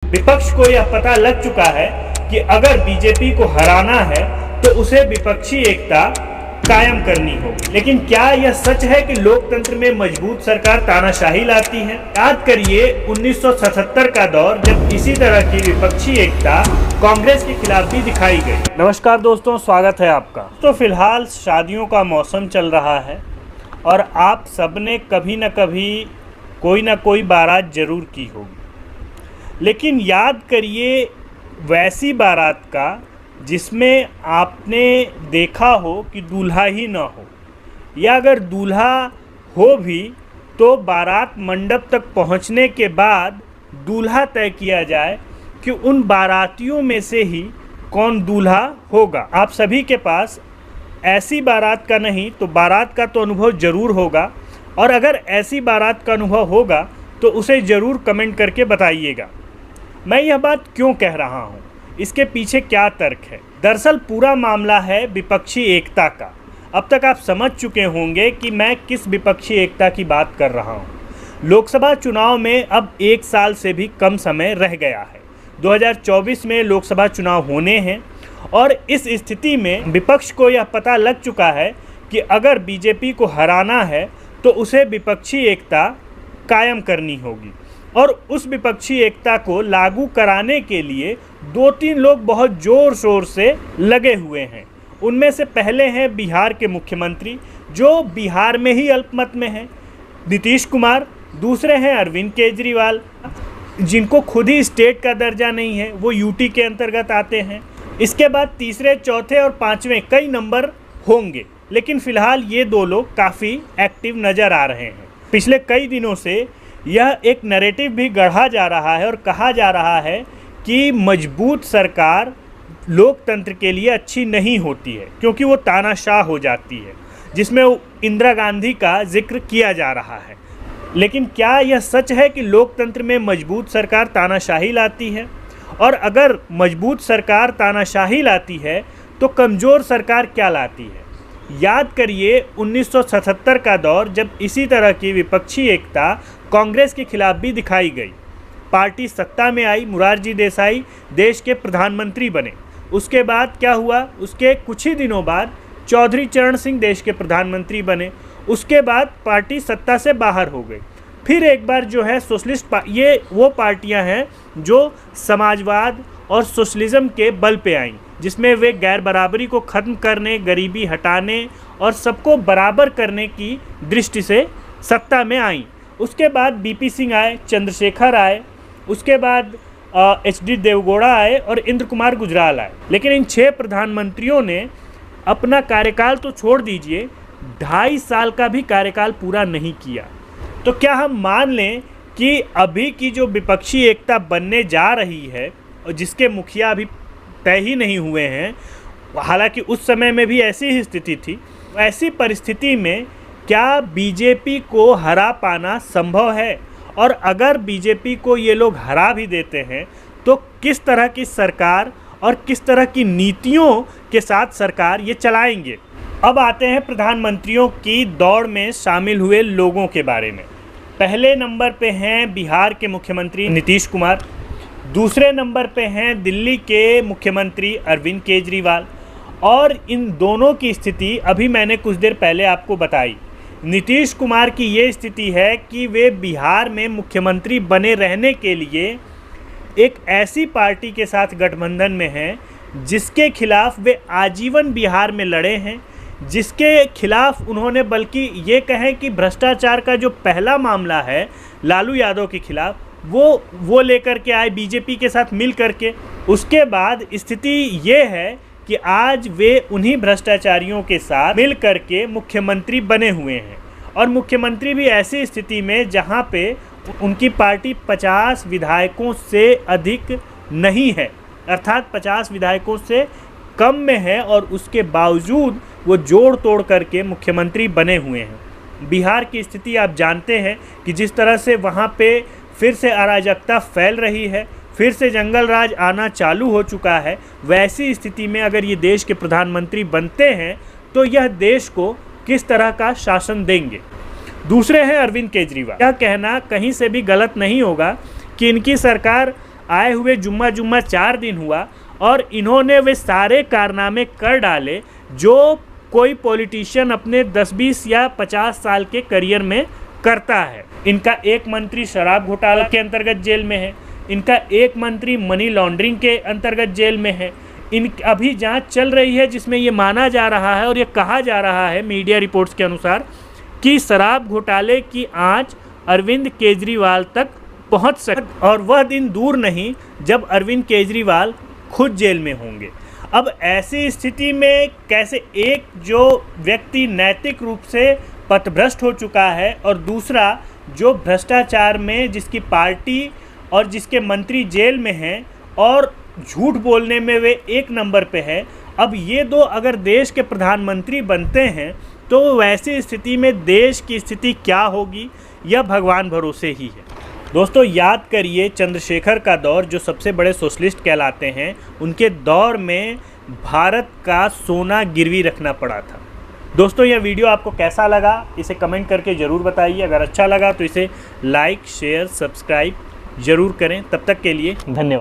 विपक्ष को यह पता लग चुका है कि अगर बीजेपी को हराना है तो उसे विपक्षी एकता कायम करनी होगी। लेकिन क्या यह सच है कि लोकतंत्र में मजबूत सरकार तानाशाही लाती है? याद करिए 1977 का दौर, जब इसी तरह की विपक्षी एकता कांग्रेस के खिलाफ भी दिखाई गई। नमस्कार दोस्तों, स्वागत है आपका। तो फिलहाल शादियों का मौसम चल रहा है और आप सबने कभी न कभी कोई ना कोई बारात जरूर की होगी। लेकिन याद करिए वैसी बारात का जिसमें आपने देखा हो कि दूल्हा ही ना हो, या अगर दूल्हा हो भी तो बारात मंडप तक पहुंचने के बाद दूल्हा तय किया जाए कि उन बारातियों में से ही कौन दूल्हा होगा। आप सभी के पास ऐसी बारात का नहीं तो बारात का तो अनुभव ज़रूर होगा, और अगर ऐसी बारात का अनुभव होगा तो उसे ज़रूर कमेंट करके बताइएगा। मैं यह बात क्यों कह रहा हूँ, इसके पीछे क्या तर्क है। दरअसल पूरा मामला है विपक्षी एकता का। अब तक आप समझ चुके होंगे कि मैं किस विपक्षी एकता की बात कर रहा हूँ। लोकसभा चुनाव में अब 1 साल से भी कम समय रह गया है। 2024 में लोकसभा चुनाव होने हैं और इस स्थिति में विपक्ष को यह पता लग चुका है कि अगर बीजेपी को हराना है तो उसे विपक्षी एकता कायम करनी होगी। और उस विपक्षी एकता को लागू कराने के लिए 2-3 लोग बहुत ज़ोर शोर से लगे हुए हैं। उनमें से पहले हैं बिहार के मुख्यमंत्री, जो बिहार में ही अल्पमत में हैं, नीतीश कुमार। दूसरे हैं अरविंद केजरीवाल, जिनको खुद ही स्टेट का दर्जा नहीं है, वो यूटी के अंतर्गत आते हैं। इसके बाद तीसरे, चौथे और पाँचवें कई नंबर होंगे, लेकिन फ़िलहाल ये 2 लोग काफ़ी एक्टिव नज़र आ रहे हैं। पिछले कई दिनों से यह एक नैरेटिव भी गढ़ा जा रहा है और कहा जा रहा है कि मजबूत सरकार लोकतंत्र के लिए अच्छी नहीं होती है, क्योंकि वो तानाशाह हो जाती है, जिसमें इंदिरा गांधी का जिक्र किया जा रहा है। लेकिन क्या यह सच है कि लोकतंत्र में मजबूत सरकार तानाशाही लाती है? और अगर मजबूत सरकार तानाशाही लाती है तो कमज़ोर सरकार क्या लाती है? याद करिए 1977 का दौर, जब इसी तरह की विपक्षी एकता कांग्रेस के खिलाफ भी दिखाई गई। पार्टी सत्ता में आई, मोरारजी देसाई देश के प्रधानमंत्री बने। उसके बाद क्या हुआ, उसके कुछ ही दिनों बाद चौधरी चरण सिंह देश के प्रधानमंत्री बने। उसके बाद पार्टी सत्ता से बाहर हो गई। फिर एक बार जो है सोशलिस्ट ये वो पार्टियां हैं जो समाजवाद और सोशलिज्म के बल पे आईं, जिसमें वे गैर बराबरी को ख़त्म करने, गरीबी हटाने और सबको बराबर करने की दृष्टि से सत्ता में आईं। उसके बाद बीपी सिंह आए, चंद्रशेखर आए, उसके बाद एचडी देवगौड़ा आए और इंद्र कुमार गुजराल आए। लेकिन इन 6 प्रधानमंत्रियों ने अपना कार्यकाल तो छोड़ दीजिए, 2.5 साल का भी कार्यकाल पूरा नहीं किया। तो क्या हम मान लें कि अभी की जो विपक्षी एकता बनने जा रही है और जिसके मुखिया अभी तय ही नहीं हुए हैं, हालांकि उस समय में भी ऐसी ही स्थिति थी, ऐसी परिस्थिति में क्या बीजेपी को हरा पाना संभव है? और अगर बीजेपी को ये लोग हरा भी देते हैं तो किस तरह की सरकार और किस तरह की नीतियों के साथ सरकार ये चलाएंगे? अब आते हैं प्रधानमंत्रियों की दौड़ में शामिल हुए लोगों के बारे में। पहले नंबर पे हैं बिहार के मुख्यमंत्री नीतीश कुमार। दूसरे नंबर पे हैं दिल्ली के मुख्यमंत्री अरविंद केजरीवाल। और इन दोनों की स्थिति अभी मैंने कुछ देर पहले आपको बताई। नीतीश कुमार की ये स्थिति है कि वे बिहार में मुख्यमंत्री बने रहने के लिए एक ऐसी पार्टी के साथ गठबंधन में हैं जिसके खिलाफ वे आजीवन बिहार में लड़े हैं, जिसके खिलाफ उन्होंने, बल्कि ये कहें कि भ्रष्टाचार का जो पहला मामला है लालू यादव के खिलाफ, वो लेकर के आए बीजेपी के साथ मिल करके। उसके बाद स्थिति ये है कि आज वे उन्हीं भ्रष्टाचारियों के साथ मिल करके मुख्यमंत्री बने हुए हैं, और मुख्यमंत्री भी ऐसी स्थिति में जहां पे उनकी पार्टी 50 विधायकों से अधिक नहीं है, अर्थात 50 विधायकों से कम में है, और उसके बावजूद वो जोड़ तोड़ करके मुख्यमंत्री बने हुए हैं। बिहार की स्थिति आप जानते हैं कि जिस तरह से वहाँ पे फिर से अराजकता फैल रही है, फिर से जंगल राज आना चालू हो चुका है। वैसी स्थिति में अगर ये देश के प्रधानमंत्री बनते हैं तो यह देश को किस तरह का शासन देंगे। दूसरे हैं अरविंद केजरीवाल। यह कहना कहीं से भी गलत नहीं होगा कि इनकी सरकार आए हुए जुम्मा 4 दिन हुआ और इन्होंने वे सारे कारनामे कर डाले जो कोई पॉलिटिशियन अपने 10-20 या 50 साल के करियर में करता है। इनका एक मंत्री शराब घोटाला के अंतर्गत जेल में है, इनका एक मंत्री मनी लॉन्ड्रिंग के अंतर्गत जेल में है। इन अभी जांच चल रही है जिसमें ये माना जा रहा है और ये कहा जा रहा है मीडिया रिपोर्ट्स के अनुसार कि शराब घोटाले की आंच अरविंद केजरीवाल तक पहुंच सकती और वह दिन दूर नहीं जब अरविंद केजरीवाल खुद जेल में होंगे। अब ऐसी स्थिति में कैसे एक जो व्यक्ति नैतिक रूप से पथभ्रष्ट हो चुका है और दूसरा जो भ्रष्टाचार में जिसकी पार्टी और जिसके मंत्री जेल में हैं और झूठ बोलने में वे एक नंबर पे है, अब ये दो अगर देश के प्रधानमंत्री बनते हैं तो वैसी स्थिति में देश की स्थिति क्या होगी यह भगवान भरोसे ही है। दोस्तों याद करिए चंद्रशेखर का दौर, जो सबसे बड़े सोशलिस्ट कहलाते हैं, उनके दौर में भारत का सोना गिरवी रखना पड़ा था। दोस्तों यह वीडियो आपको कैसा लगा इसे कमेंट करके ज़रूर बताइए। अगर अच्छा लगा तो इसे लाइक शेयर सब्सक्राइब ज़रूर करें। तब तक के लिए धन्यवाद।